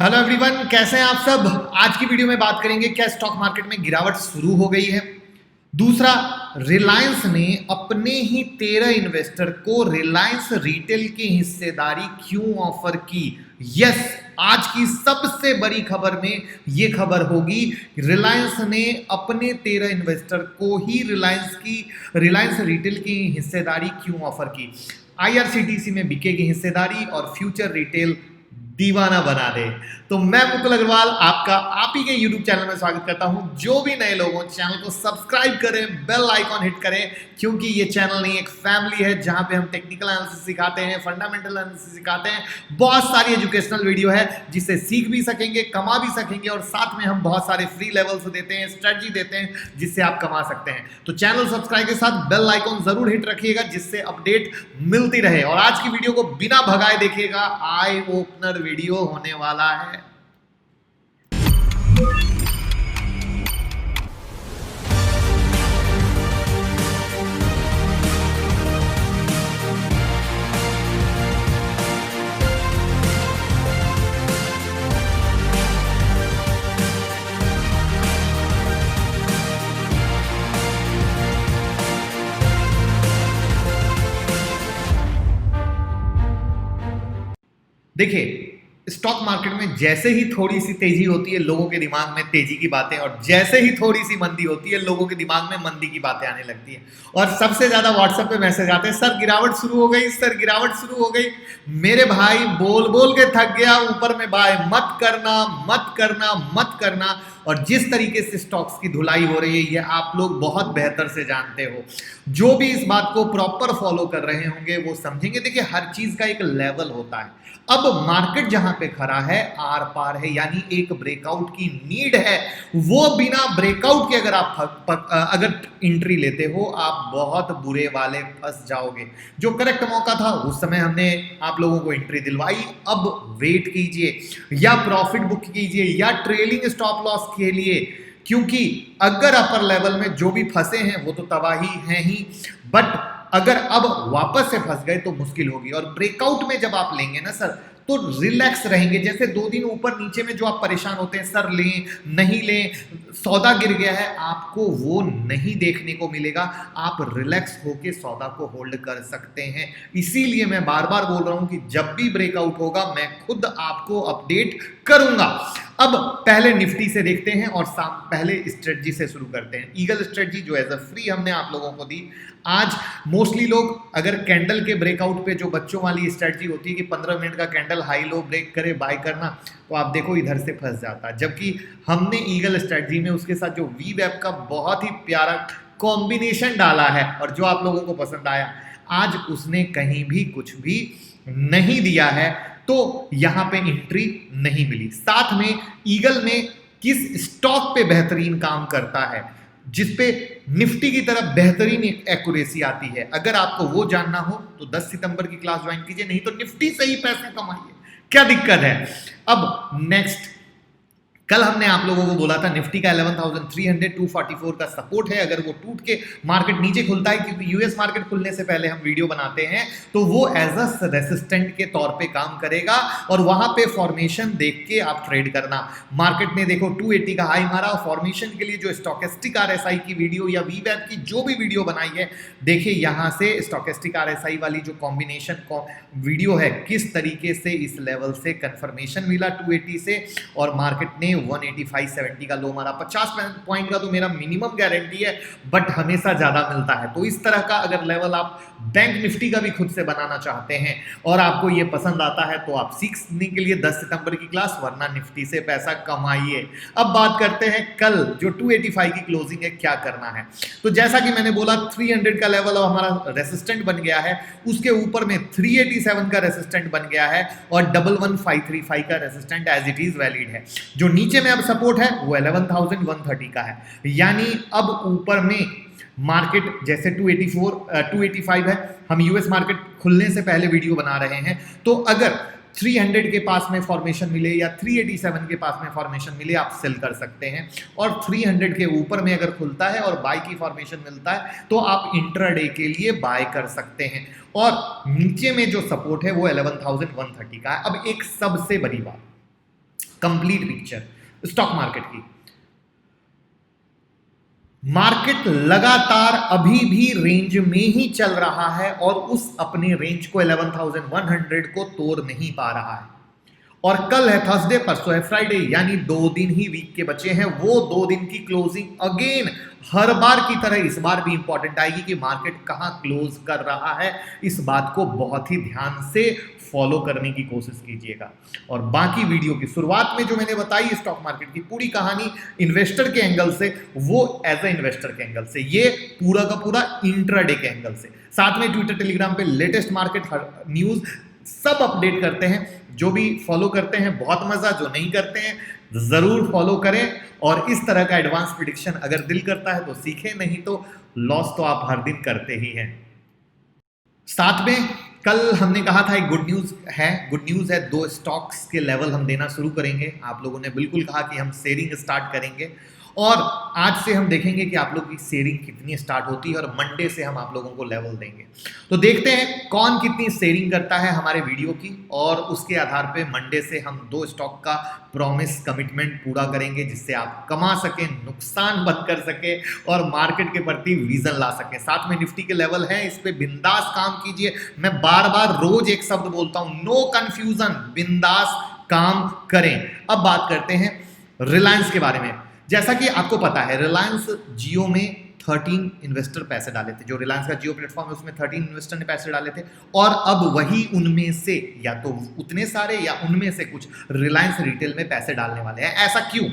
Hello everyone, कैसे हैं आप सब। आज की वीडियो में बात करेंगे क्या स्टॉक मार्केट में गिरावट शुरू हो गई है। दूसरा, रिलायंस ने अपने ही 13 इन्वेस्टर को रिलायंस रिटेल की हिस्सेदारी क्यों ऑफर की। यस, आज की सबसे बड़ी खबर में यह खबर होगी, रिलायंस ने अपने 13 इन्वेस्टर को ही रिलायंस रिटेल की हिस्सेदारी क्यों ऑफर की। आईआरसीटीसी में बिकेगी हिस्सेदारी और फ्यूचर रिटेल दीवाना बना दे। तो मैं मुकुल अग्रवाल आपका आप ही के YouTube चैनल में स्वागत करता हूं। जो भी नए लोग हो चैनल को सब्सक्राइब करें, बेल आइकॉन हिट करें, क्योंकि ये चैनल नहीं एक फैमिली है जहां पे हम टेक्निकल एनालिसिस सिखाते हैं, फंडामेंटल एनालिसिस सिखाते हैं। बहुत सारी एजुकेशनल वीडियो है जिससे सीख भी सकेंगे, कमा भी सकेंगे, और साथ में हम बहुत सारे फ्री लेवल्स देते हैं, स्ट्रेटजी देते हैं जिससे आप कमा सकते हैं। तो चैनल सब्सक्राइब के साथ बेल आइकॉन जरूर हिट रखिएगा जिससे अपडेट मिलती रहे। और आज की वीडियो को बिना भगाए देखिएगा, आई ओपनर वीडियो होने वाला है। देखिए, स्टॉक मार्केट में जैसे ही थोड़ी सी तेजी होती है लोगों के दिमाग में तेजी की बातें, और जैसे ही थोड़ी सी मंदी होती है लोगों के दिमाग में मंदी की बातें आने लगती है। और सबसे ज्यादा व्हाट्सएप पे मैसेज आते हैं, सर गिरावट शुरू हो गई, सर गिरावट शुरू हो गई। मेरे भाई, बोल बोल के थक गया, ऊपर में बाय मत करना, मत करना, मत करना। और जिस तरीके से स्टॉक्स की धुलाई हो रही है ये आप लोग बहुत बेहतर से जानते हो। जो भी इस बात को प्रॉपर फॉलो कर रहे होंगे वो समझेंगे। देखिए, हर चीज का एक लेवल होता है। अब मार्केट जहां पे खड़ा है आर पार है, यानी एक ब्रेकआउट की नीड है। वो बिना ब्रेकआउट के अगर आप अगर एंट्री लेते हो आप बहुत बुरे वाले फंस जाओगे। जो करेक्ट मौका था उस समय हमने आप लोगों को एंट्री दिलवाई। अब वेट कीजिए, या प्रॉफिट बुक कीजिए, या ट्रेलिंग स्टॉप लॉस के लिए, क्योंकि अगर अपर लेवल में जो भी फंसे हैं वो तो तबाही है ही, बट अगर अब वापस से फंस गए तो मुश्किल होगी। और ब्रेकआउट में जब आप लेंगे ना सर, तो रिलैक्स रहेंगे। जैसे 2 दिन ऊपर नीचे में जो आप परेशान होते हैं, सर लें नहीं लें, सौदा गिर गया है, आपको वो नहीं देखने को मिलेगा। आप रिलैक्स होके सौदा को होल्ड कर सकते हैं। इसीलिए मैं बार बार बोल रहा हूं कि जब भी ब्रेकआउट होगा मैं खुद आपको अपडेट करूंगा। अब पहले निफ्टी से देखते हैं और पहले स्ट्रेटजी से शुरू करते हैं। ईगल स्ट्रेटजी जो एज अ फ्री हमने आप लोगों को दी। आज मोस्टली लोग अगर कैंडल के ब्रेकआउट पे, जो बच्चों वाली स्ट्रेटजी होती है कि 15 मिनट का कैंडल हाई लो ब्रेक करे बाय करना, तो आप देखो इधर से फंस जाता है। जबकि हमने ईगल स्ट्रेटजी में उसके साथ जो वी वेब का बहुत ही प्यारा कॉम्बिनेशन डाला है और जो आप लोगों को पसंद आया, आज उसने कहीं भी कुछ भी नहीं दिया है, तो यहां पे एंट्री नहीं मिली। साथ में ईगल में किस स्टॉक पे बेहतरीन काम करता है, जिसपे निफ्टी की तरफ बेहतरीन एक्यूरेसी आती है। अगर आपको वो जानना हो तो 10 सितंबर की क्लास ज्वाइन कीजिए, नहीं तो निफ्टी से ही पैसे कमाइए, क्या दिक्कत है। अब नेक्स्ट, कल हमने आप लोगों को बोला था निफ्टी का 11,300 244 का सपोर्ट है। अगर वो टूट के मार्केट नीचे खुलता है, क्योंकि यूएस मार्केट खुलने से पहले हम वीडियो बनाते हैं, तो वो एज अ रेसिस्टेंट के तौर पे काम करेगा और वहां पे फॉर्मेशन देख के आप ट्रेड करना। मार्केट ने देखो 280 का हाई मारा, और फॉर्मेशन के लिए जो स्टोकेस्टिक आरएसआई की वीडियो या वीवैप की जो भी वीडियो बनाई है, देखिए यहां से स्टोकेस्टिक आरएसआई वाली जो कॉम्बिनेशन वीडियो है, किस तरीके से इस लेवल से कंफर्मेशन मिला 280 से, और मार्केट ने 185.70 का लो मारा। 50 पॉइंट का तो मेरा मिनिमम गारंटी है, बट हमेशा ज्यादा मिलता है। तो इस तरह का अगर लेवल आप बैंक निफ्टी का भी खुद से बनाना चाहते हैं और आपको ये पसंद आता है, तो आप सीखने के लिए 10 सितंबर की क्लास, वरना निफ्टी से पैसा कमाइए। अब बात करते हैं कल जो 285 की क्लोजिंग है क्या करना है। तो जैसा कि मैंने बोला 300 का लेवल हमारा रेसिस्टेंट बन गया है, उसके ऊपर में 387 का रेसिस्टेंट बन गया है, और 11535 का resistant as it is valid है। जो नीचे में अब सपोर्ट है वो 11,130 का है। यानी अब ऊपर में मार्केट जैसे 285 है, हम यूएस मार्केट खुलने से पहले वीडियो बना रहे हैं, तो अगर 300 के पास में फॉर्मेशन मिले या 387 के पास में फॉर्मेशन मिले, आप सेल कर सकते हैं। और 300 के ऊपर में अगर खुलता है और बाय की फॉर्मेशन मिलता है तो आप इंट्राडे के लिए बाय कर सकते हैं। और नीचे में जो सपोर्ट है वो 11,130 का है। अब एक सबसे बड़ी बात, कंप्लीट पिक्चर स्टॉक मार्केट की। मार्केट लगातार अभी भी रेंज में ही चल रहा है और उस अपने रेंज को 11,100 को तोड़ नहीं पा रहा है। और कल है थर्सडे, परसों है फ्राइडे, यानी 2 दिन ही वीक के बचे हैं। वो 2 दिन की क्लोजिंग अगेन हर बार की तरह इस बार भी इंपॉर्टेंट आएगी कि मार्केट कहां क्लोज कर रहा है। इस बात को बहुत ही ध्यान से फॉलो करने की कोशिश कीजिएगा। और बाकी वीडियो की शुरुआत में जो मैंने बताई स्टॉक मार्केट की पूरी कहानी इन्वेस्टर के एंगल से, वो एज ए इन्वेस्टर के एंगल से, ये पूरा का पूरा इंट्राडे के एंगल से। साथ में ट्विटर टेलीग्राम पे लेटेस्ट मार्केट न्यूज सब अपडेट करते हैं। जो भी फॉलो करते हैं बहुत मजा, जो नहीं करते हैं जरूर फॉलो करें। और इस तरह का एडवांस प्रिडिक्शन अगर दिल करता है तो सीखें, नहीं तो लॉस तो आप हर दिन करते ही हैं। साथ में कल हमने कहा था एक गुड न्यूज है 2 स्टॉक्स के लेवल हम देना शुरू करेंगे। आप लोगों ने बिल्कुल कहा कि हम शेयरिंग स्टार्ट करेंगे और आज से हम देखेंगे कि आप लोग की शेयरिंग कितनी स्टार्ट होती है और मंडे से हम आप लोगों को लेवल देंगे। तो देखते हैं कौन कितनी शेयरिंग करता है हमारे वीडियो की, और उसके आधार पे मंडे से हम 2 स्टॉक का प्रॉमिस कमिटमेंट पूरा करेंगे, जिससे आप कमा सकें, नुकसान बंद कर सके और मार्केट के प्रति विजन ला सके। साथ में निफ्टी के लेवल है, इस पे बिंदास काम कीजिए। मैं बार बार रोज एक शब्द बोलता हूं, नो कंफ्यूजन, बिंदास काम करें। अब बात करते हैं रिलायंस के बारे में। जैसा कि आपको पता है रिलायंस जियो में 13 इन्वेस्टर पैसे डाले थे। जो रिलायंस का जियो प्लेटफॉर्म है उसमें 13 इन्वेस्टर ने पैसे डाले थे, और अब वही उनमें से या तो उतने सारे या उनमें से कुछ रिलायंस रिटेल में पैसे डालने वाले हैं। ऐसा क्यों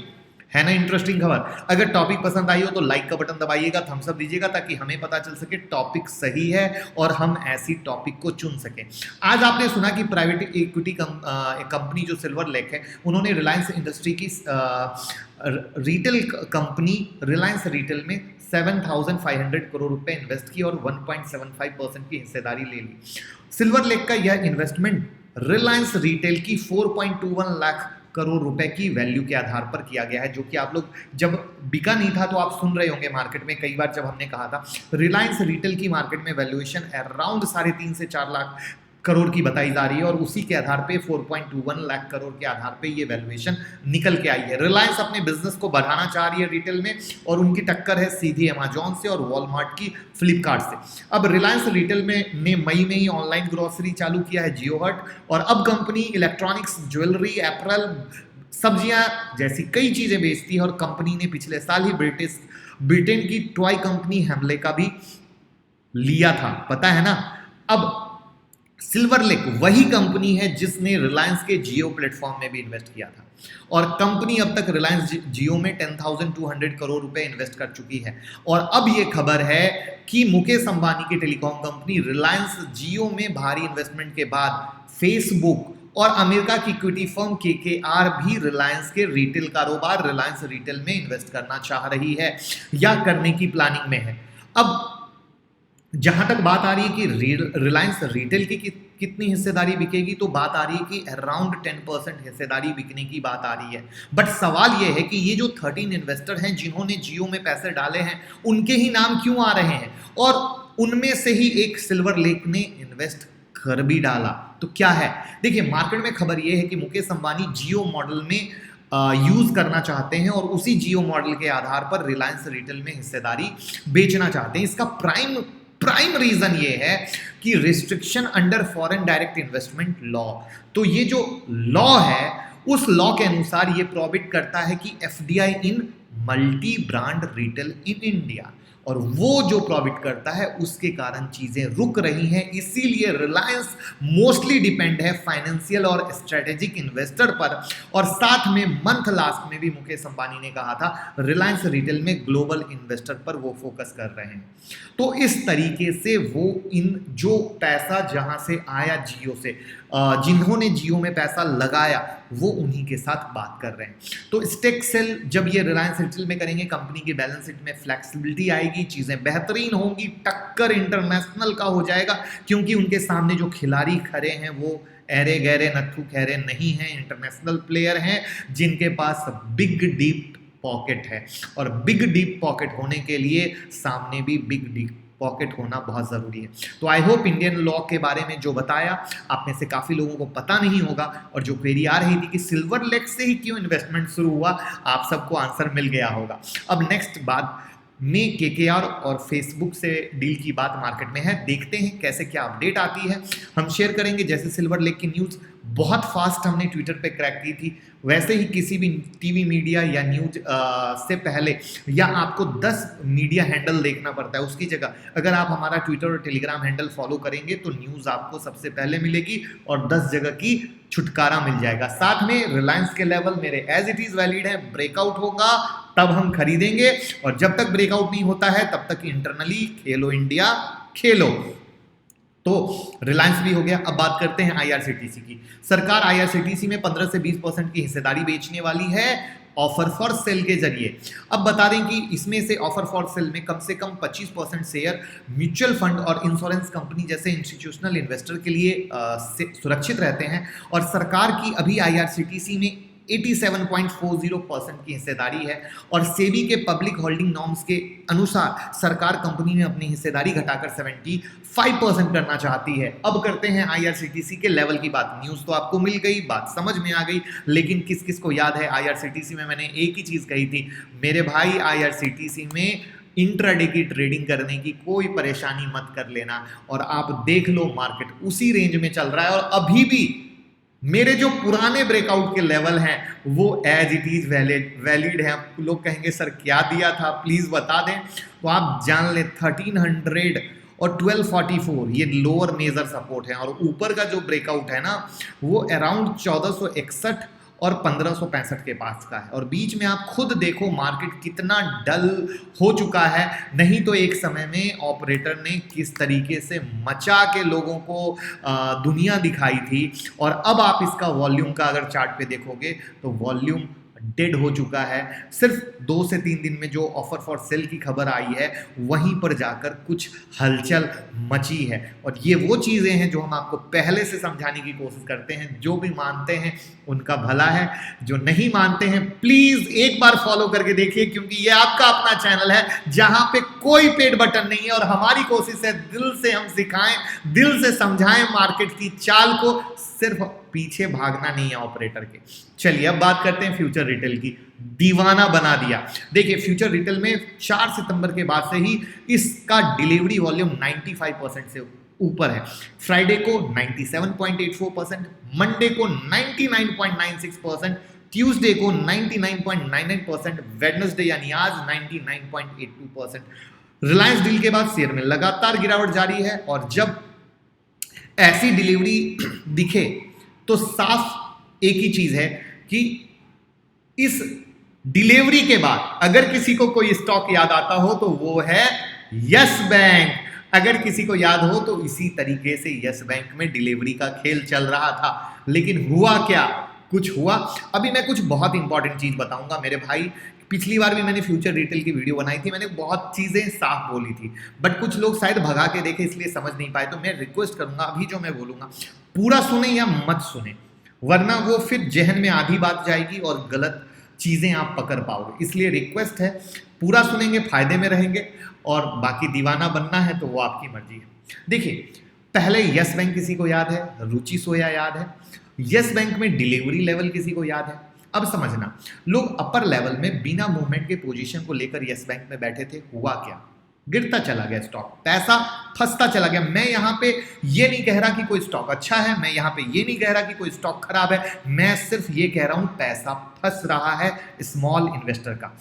है ना, इंटरेस्टिंग खबर। अगर टॉपिक पसंद आई हो तो लाइक का बटन दबाइएगा, थम्स अप दीजिएगा, ताकि हमें पता चल सके टॉपिक सही है और हम ऐसी टॉपिक को चुन सकें। आज आपने सुना कि प्राइवेट इक्विटी कंपनी जो सिल्वर लेक है, उन्होंने रिलायंस इंडस्ट्री की रिटेल कंपनी रिलायंस रिटेल में 7,500 करोड़ रुपए इन्वेस्ट किए और 1.75% की हिस्सेदारी ले ली। सिल्वर लेक का यह इन्वेस्टमेंट रिलायंस रिटेल की 4.21 लाख करोड़ रुपए की वैल्यू के आधार पर किया गया है, जो कि आप लोग जब बिका नहीं था तो आप सुन रहे होंगे मार्केट में कई बार, जब हमने कहा था रिलायंस रिटेल की मार्केट में वैल्यूएशन अराउंड 3.5 से 4 लाख करोड़ की बताई जा रही है, और उसी के आधार पे 4.21 लाख करोड़ के आधार पे ये वैल्यूएशन निकल के आई है। रिलायंस अपने बिजनेस को बढ़ाना चाह रही है रिटेल में, और उनकी टक्कर है सीधी अमेजॉन से और वॉलमार्ट की फ्लिपकार्ट से। अब रिलायंस रिटेल में ने मई में ही ऑनलाइन ग्रोसरी चालू किया है जियो हट, और अब कंपनी इलेक्ट्रॉनिक्स, ज्वेलरी, एपरल, सब्जियां जैसी कई चीजें बेचती है। और कंपनी ने पिछले साल ही ब्रिटेन की टॉय कंपनी हैमले का भी लिया था, पता है ना। अब सिल्वर लेक वही कंपनी है जिसने रिलायंस के जियो प्लेटफॉर्म में भी इन्वेस्ट किया था, और कंपनी अब तक रिलायंस जियो में 10,200 करोड़ रुपए इन्वेस्ट कर चुकी है। और अब यह खबर है कि मुकेश अंबानी की टेलीकॉम कंपनी रिलायंस जियो में भारी इन्वेस्टमेंट के बाद फेसबुक और अमेरिका की इक्विटी फर्म KKR भी रिलायंस के रिटेल कारोबार रिलायंस रिटेल में इन्वेस्ट करना चाह रही है या करने की प्लानिंग में है। अब जहां तक बात आ रही है कि रिलायंस रिटेल की कितनी हिस्सेदारी बिकेगी, तो बात आ रही है कि अराउंड 10% हिस्सेदारी बिकने की बात आ रही है। बट सवाल यह है कि ये जो 13 इन्वेस्टर हैं जिन्होंने जियो में पैसे डाले हैं, उनके ही नाम क्यों आ रहे हैं, और उनमें से ही एक सिल्वर लेक ने इन्वेस्ट कर भी डाला। तो क्या है, देखिए मार्केट में खबर यह है कि मुकेश अंबानी जियो मॉडल में यूज करना चाहते हैं, और उसी जियो मॉडल के आधार पर रिलायंस रिटेल में हिस्सेदारी बेचना चाहते हैं। इसका प्राइम रीजन ये है कि restriction under foreign direct investment law. तो ये जो लॉ है उस लॉ के अनुसार ये प्रोहिबिट करता है कि FDI in multi brand retail in India, और वो जो प्रोहिबिट करता है उसके कारण चीजें रुक रही हैं। इसीलिए रिलायंस मोस्टली डिपेंड है फाइनेंशियल और स्ट्रेटेजिक इन्वेस्टर पर, और साथ में मंथ लास्ट में भी मुकेश अंबानी ने कहा था रिलायंस रिटेल में ग्लोबल इन्वेस्टर पर वो फोकस कर रहे हैं। तो इस तरीके से वो इन जो पैसा जहां से आया जियो से, जिन्होंने जियो में पैसा लगाया, वो उन्हीं के साथ बात कर रहे हैं। तो स्टेक सेल जब ये रिलायंस रिटेल में करेंगे, कंपनी की बैलेंस शीट में फ्लेक्सिबिलिटी आएगी, चीजें बेहतरीन होंगी, टक्कर इंटरनेशनल का हो जाएगा, क्योंकि उनके सामने जो खिलाड़ी खड़े हैं वो ऐरे गहरे नत्थु खैरे नहीं हैं, इंटरनेशनल प्लेयर हैं जिनके पास बिग डीप पॉकेट है, और बिग डीप पॉकेट होने के लिए सामने भी बिग डीप पॉकेट होना बहुत ज़रूरी है। तो आई होप इंडियन लॉ के बारे में जो बताया आप में से काफ़ी लोगों को पता नहीं होगा, और जो क्वेरी आ रही थी कि सिल्वर लेक से ही क्यों इन्वेस्टमेंट शुरू हुआ, आप सबको आंसर मिल गया होगा। अब नेक्स्ट बात में केकेआर और फेसबुक से डील की बात मार्केट में है, देखते हैं कैसे क्या अपडेट आती है, हम शेयर करेंगे। जैसे सिल्वर लेक की न्यूज़ बहुत फास्ट हमने ट्विटर पे क्रैक की थी, वैसे ही किसी भी टीवी मीडिया या न्यूज से पहले या आपको 10 मीडिया हैंडल देखना पड़ता है, उसकी जगह अगर आप हमारा ट्विटर और टेलीग्राम हैंडल फॉलो करेंगे तो न्यूज़ आपको सबसे पहले मिलेगी और 10 जगह की छुटकारा मिल जाएगा। साथ में रिलायंस के लेवल मेरे एज इट इज वैलिड है, ब्रेकआउट होगा तब हम खरीदेंगे, और जब तक ब्रेकआउट नहीं होता है तब तक इंटरनली खेलो इंडिया खेलो। तो रिलायंस भी हो गया। अब बात करते हैं आईआरसीटीसी की। सरकार आईआरसीटीसी में 15 से 20% की हिस्सेदारी बेचने वाली है ऑफर फॉर सेल के जरिए। अब बता दें कि इसमें से ऑफर फॉर सेल में कम से कम 25% शेयर म्यूचुअल फंड और इंश्योरेंस कंपनी जैसे इंस्टीट्यूशनल इन्वेस्टर के लिए सुरक्षित रहते हैं, और सरकार की अभी आईआरसीटीसी में 87.40% की हिस्सेदारी है, और सेबी के पब्लिक होल्डिंग नॉर्म्स के अनुसार सरकार कंपनी में अपनी हिस्सेदारी घटाकर 75% करना चाहती है। अब करते हैं आईआरसीटीसी के लेवल की बात। न्यूज़ तो आपको मिल गई, बात समझ में आ गई, लेकिन किस किस को याद है आईआरसीटीसी में मैंने एक ही चीज़ कही थी, मेरे भाई आईआरसीटीसी में इंट्राडे की ट्रेडिंग करने की कोई परेशानी मत कर लेना, और आप देख लो मार्केट उसी रेंज में चल रहा है, और अभी भी मेरे जो पुराने ब्रेकआउट के लेवल हैं वो एज इट इज वैलिड है। लोग कहेंगे सर क्या दिया था, प्लीज बता दें, तो आप जान ले 1300 और 1244 ये लोअर मेजर सपोर्ट है, और ऊपर का जो ब्रेकआउट है ना वो अराउंड 1461 और 1565 के पास का है, और बीच में आप खुद देखो मार्केट कितना डल हो चुका है। नहीं तो एक समय में ऑपरेटर ने किस तरीके से मचा के लोगों को दुनिया दिखाई थी, और अब आप इसका वॉल्यूम का अगर चार्ट पे देखोगे तो वॉल्यूम डेड हो चुका है। सिर्फ 2 से 3 दिन में जो ऑफर फॉर सेल की खबर आई है वहीं पर जाकर कुछ हलचल मची है, और ये वो चीज़ें हैं जो हम आपको पहले से समझाने की कोशिश करते हैं। जो भी मानते हैं उनका भला है, जो नहीं मानते हैं प्लीज़ एक बार फॉलो करके देखिए, क्योंकि ये आपका अपना चैनल है जहां पे कोई पेड बटन नहीं है, और हमारी कोशिश है दिल से हम सिखाएं, दिल से समझाएं मार्केट की चाल को, सिर्फ पीछे भागना नहीं है ऑपरेटर के। चलिए अब बात करते हैं फ्यूचर रिटेल की। दीवाना बना दिया। देखिए फ्यूचर रिटेल में 4 सितंबर के बाद से ही इसका डिलीवरी वॉल्यूम 95% से ऊपर है। फ्राइडे को 97.84%, मंडे को 99.96%, ट्यूसडे को 99.99%, वेडनेसडे यानी आज 99.82%। रिलायंस डील के बाद शेयर में लगातार गिरावट जारी है, और जब ऐसी डिलीवरी दिखे तो साफ एक ही चीज है कि इस डिलीवरी के बाद अगर किसी को कोई स्टॉक याद आता हो तो वो है यस बैंक। अगर किसी को याद हो तो इसी तरीके से यस बैंक में डिलीवरी का खेल चल रहा था, लेकिन हुआ क्या, कुछ हुआ। अभी मैं कुछ बहुत इंपॉर्टेंट चीज बताऊंगा मेरे भाई। पिछली बार भी मैंने फ्यूचर रिटेल की वीडियो बनाई थी, मैंने बहुत चीज़ें साफ बोली थी, बट कुछ लोग शायद भगा के देखे इसलिए समझ नहीं पाए। तो मैं रिक्वेस्ट करूंगा अभी जो मैं बोलूंगा पूरा सुने या मत सुने, वरना वो फिर जहन में आधी बात जाएगी और गलत चीज़ें आप पकड़ पाओगे। इसलिए रिक्वेस्ट है पूरा सुनेंगे फायदे में रहेंगे, और बाकी दीवाना बनना है तो वो आपकी मर्जी है। देखिए पहले यस बैंक किसी को याद है, रुचि सोया याद है, यस बैंक में डिलीवरी लेवल किसी को याद है। अब समझना, लोग अपर लेवल में बिना मूवमेंट के पोजीशन को लेकर यस बैंक में बैठे थे, हुआ क्या, गिरता चला गया स्टॉक, पैसा फंसता चला गया। मैं यहाँ पे ये नहीं कह रहा कि कोई स्टॉक अच्छा है, मैं यहाँ पे ये नहीं कह रहा कि कोई स्टॉक खराब है, मैं सिर्फ ये कह रहा हूँ पैसा फंस रहा है स्मॉल इन्वेस्टर का।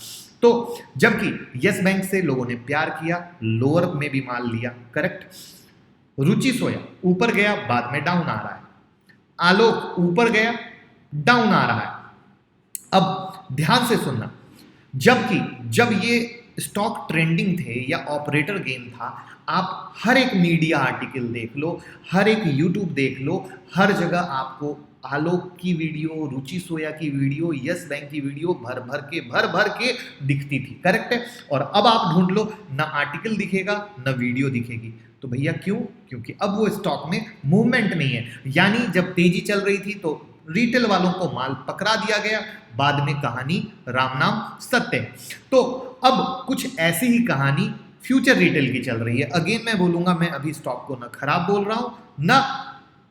तो जबकि यस बैंक से लोगों ने प्यार किया, लोअर में भी माल लिया, करेक्ट। रुचि सोया ऊपर गया, बाद में डाउन आ रहा है। आलोक ऊपर गया, डाउन आ रहा है। अब ध्यान से सुनना, जब ये स्टॉक ट्रेंडिंग थे या ऑपरेटर गेम था, आप हर एक मीडिया आर्टिकल देख लो, हर एक यूट्यूब देख लो, हर जगह आपको आलोक की वीडियो, रुचि सोया की वीडियो, यस बैंक की वीडियो भर भर के दिखती थी, करेक्ट है। और अब आप ढूंढ लो, ना आर्टिकल दिखेगा ना वीडियो दिखेगी। तो भैया क्यों? क्योंकि अब वो स्टॉक में मूवमेंट नहीं है। यानी जब तेजी चल रही थी तो रिटेल वालों को माल पकड़ा दिया गया, बाद में कहानी राम नाम सत्य है। तो अब कुछ ऐसी ही कहानी फ्यूचर रिटेल की चल रही है। अगेन मैं बोलूंगा, मैं अभी स्टॉक को ना खराब बोल रहा हूं ना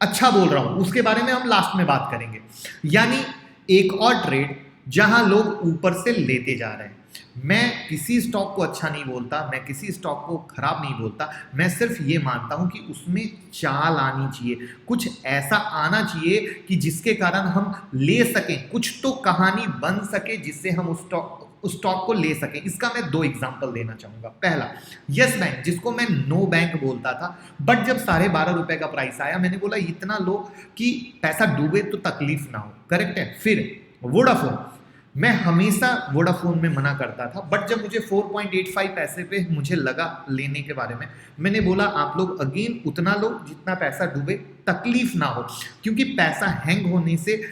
अच्छा बोल रहा हूं, उसके बारे में हम लास्ट में बात करेंगे। यानी एक और ट्रेड जहां लोग ऊपर से लेते जा रहे हैं। मैं किसी स्टॉक को अच्छा नहीं बोलता, मैं किसी स्टॉक को खराब नहीं बोलता, मैं सिर्फ ये मानता हूं कि उसमें चाल आनी चाहिए, कुछ ऐसा आना चाहिए कि जिसके कारण हम ले सकें, कुछ तो कहानी बन सके जिससे हम उस स्टॉक को ले सकें। इसका मैं 2 एग्जांपल देना चाहूंगा। पहला, यस बैंक, जिसको मैं नो बैंक बोलता था, बट जब 12.5 रुपए का प्राइस आया, मैंने बोला इतना लो कि पैसा डूबे तो तकलीफ ना हो, करेक्ट है। फिर वोडाफोन, मैं हमेशा वोडाफोन में मना करता था, बट जब मुझे 4.85 पैसे पे मुझे लगा लेने के बारे में, मैंने बोला आप लोग अगेन उतना लो जितना पैसा डूबे, तकलीफ ना हो, क्योंकि पैसा हैंग होने से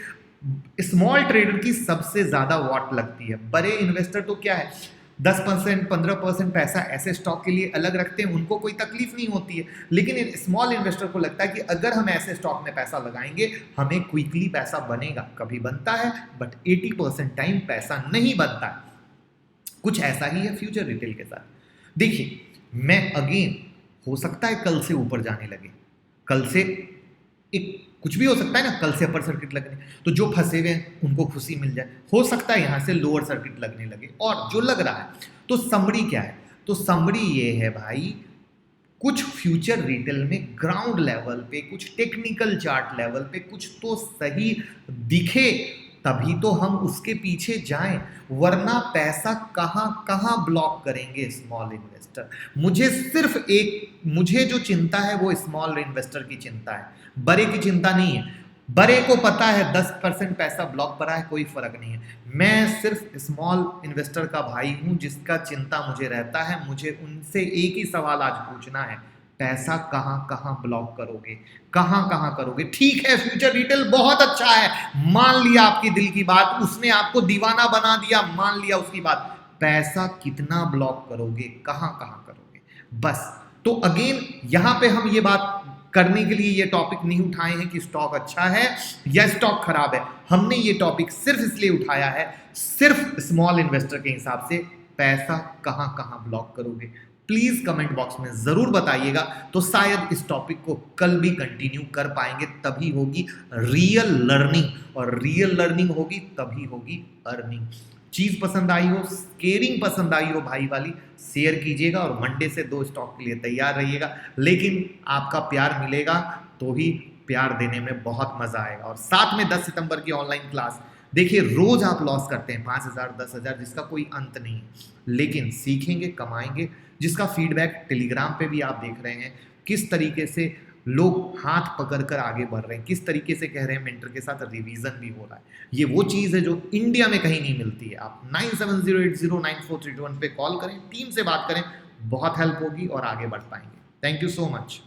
स्मॉल ट्रेडर की सबसे ज्यादा वॉट लगती है। बड़े इन्वेस्टर तो क्या है, 10% 15% पैसा ऐसे स्टॉक के लिए अलग रखते हैं, उनको कोई तकलीफ नहीं होती है। लेकिन स्मॉल इन्वेस्टर को लगता है कि अगर हम ऐसे स्टॉक में पैसा लगाएंगे हमें क्विकली पैसा बनेगा। कभी बनता है, बट 80% टाइम पैसा नहीं बनता है। कुछ ऐसा ही है फ्यूचर रिटेल के साथ। देखिए, मैं अगेन, हो सकता है कल से ऊपर जाने लगे, कल से एक कुछ भी हो सकता है ना, कल से अपर सर्किट लगने, तो जो फंसे हुए हैं उनको खुशी मिल जाए। हो सकता है यहां से लोअर सर्किट लगने लगे, और जो लग रहा है, तो समरी क्या है, तो समरी ये है भाई, कुछ फ्यूचर रिटेल में ग्राउंड लेवल पे, कुछ टेक्निकल चार्ट लेवल पे कुछ तो सही दिखे, तभी तो हम उसके पीछे जाएं, वरना पैसा कहां कहां ब्लॉक करेंगे स्मॉल इन्वेस्टर। मुझे जो चिंता है वो स्मॉल इन्वेस्टर की चिंता है, बड़े की चिंता नहीं है। बड़े को पता है 10% पैसा ब्लॉक पड़ा है, कोई फर्क नहीं है। मैं सिर्फ स्मॉल इन्वेस्टर का भाई हूं जिसका चिंता मुझे रहता है। मुझे उनसे एक ही सवाल आज पूछना है, पैसा कहां कहां ब्लॉक करोगे, कहां कहां करोगे। ठीक है, फ्यूचर रिटेल बहुत अच्छा है, मान लिया आपकी दिल की बात, उसने आपको दीवाना बना दिया, मान लिया उसकी बात, पैसा कितना ब्लॉक करोगे, कहां कहां करोगे, बस। तो अगेन यहां पे हम ये बात करने के लिए ये टॉपिक नहीं उठाए हैं कि स्टॉक अच्छा है या स्टॉक खराब है। हमने ये टॉपिक सिर्फ इसलिए उठाया है, सिर्फ स्मॉल इन्वेस्टर के हिसाब से, पैसा कहां कहां ब्लॉक करोगे। प्लीज कमेंट बॉक्स में जरूर बताइएगा, तो शायद इस टॉपिक को कल भी कंटिन्यू कर पाएंगे। तभी होगी रियल लर्निंग, और रियल लर्निंग होगी तभी होगी अर्निंग। चीज पसंद आई हो, केयरिंग पसंद आई हो भाई वाली, शेयर कीजिएगा, और मंडे से 2 स्टॉक के लिए तैयार रहिएगा। लेकिन आपका प्यार मिलेगा तो ही प्यार देने में बहुत मजा आएगा। और साथ में 10 सितंबर की ऑनलाइन क्लास, देखिए रोज आप लॉस करते हैं 5,000 10,000, जिसका कोई अंत नहीं है, लेकिन सीखेंगे, कमाएंगे, जिसका फीडबैक टेलीग्राम पे भी आप देख रहे हैं, किस तरीके से लोग हाथ पकड़कर आगे बढ़ रहे हैं, किस तरीके से कह रहे हैं मेंटर के साथ रिवीजन भी हो रहा है। ये वो चीज़ है जो इंडिया में कहीं नहीं मिलती है। आप 9708094321 पे कॉल करें, टीम से बात करें, बहुत हेल्प होगी और आगे बढ़ पाएंगे। Thank you so much.